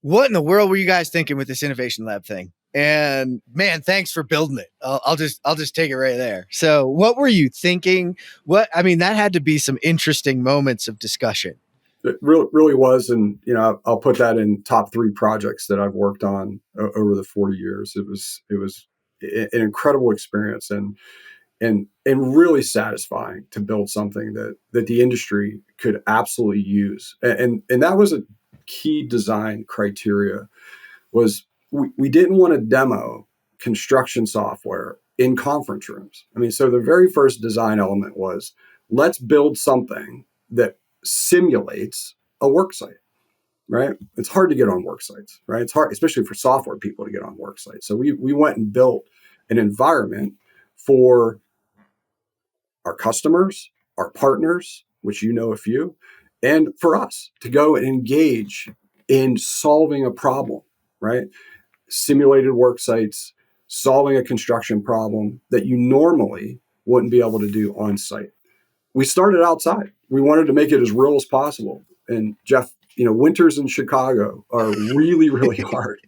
what in the world were you guys thinking with this innovation lab thing? And man, thanks for building it. I'll just take it right there. So what were you thinking? That had to be some interesting moments of discussion. It really was. And, I'll put that in top 3 projects that I've worked on over the 40 years. It was an incredible experience and really satisfying to build something that the industry could absolutely use. And that was a key design criteria. Was we didn't want to demo construction software in conference rooms. So the very first design element was, let's build something that simulates a work site, right? It's hard to get on work sites, right? It's hard, especially for software people, to get on work sites. So we went and built an environment for our customers, our partners, which a few, and for us to go and engage in solving a problem, right? Simulated work sites, solving a construction problem that you normally wouldn't be able to do on site. We started outside. We wanted to make it as real as possible. And Jeff, winters in Chicago are really, really hard.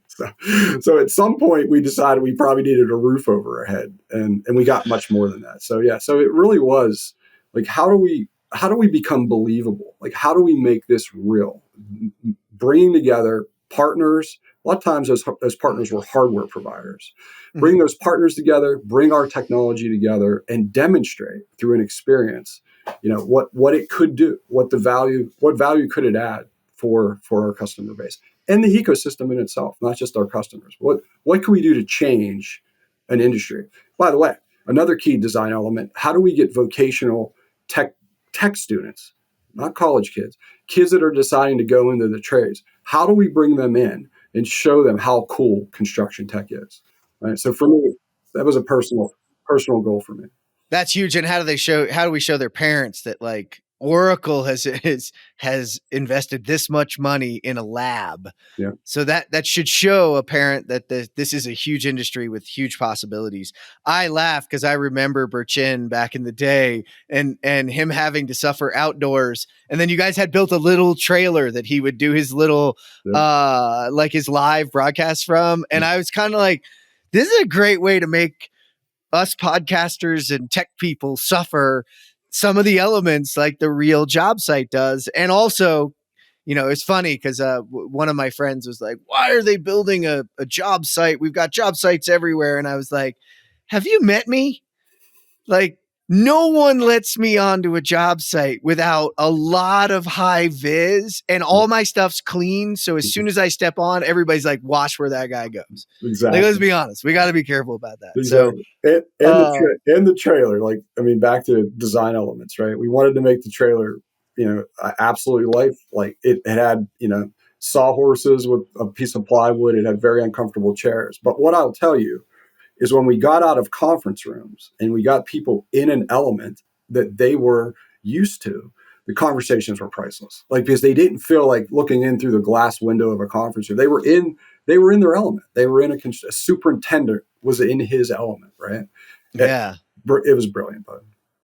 So at some point we decided we probably needed a roof over our head, and we got much more than that. So yeah, so it really was like, how do we become believable? Like, how do we make this real? Bringing together partners. A lot of times those partners were hardware providers. Bring those partners together, bring our technology together, and demonstrate through an experience, what it could do, what value could it add for our customer base and the ecosystem in itself, not just our customers. What can we do to change an industry? By the way, another key design element: how do we get vocational tech students, not college kids that are deciding to go into the trades? How do we bring them in and show them how cool construction tech is? Right. So for me, that was a personal goal for me. That's huge. And how do we show their parents that like Oracle has invested this much money in a lab? Yeah. So that should show a parent that this is a huge industry with huge possibilities. I laugh because I remember Burchin back in the day and him having to suffer outdoors. And then you guys had built a little trailer that he would do his little, like his live broadcast from. And I was kind of like, this is a great way to make us podcasters and tech people suffer some of the elements like the real job site does. And also, it's funny because one of my friends was like, why are they building a job site? We've got job sites everywhere. And I was like, have you met me? Like, no one lets me onto a job site without a lot of high vis, and all my stuff's clean. So as soon as I step on, everybody's like, watch where that guy goes. Exactly. Like, let's be honest. We got to be careful about that. Exactly. So, and the trailer, back to design elements, right? We wanted to make the trailer, absolutely life. Like it had, sawhorses with a piece of plywood. It had very uncomfortable chairs. But what I'll tell you is when we got out of conference rooms and we got people in an element that they were used to, the conversations were priceless. Like, because they didn't feel like looking in through the glass window of a conference room. They were in their element. They were in a superintendent was in his element, right? Yeah. It was brilliant, bud.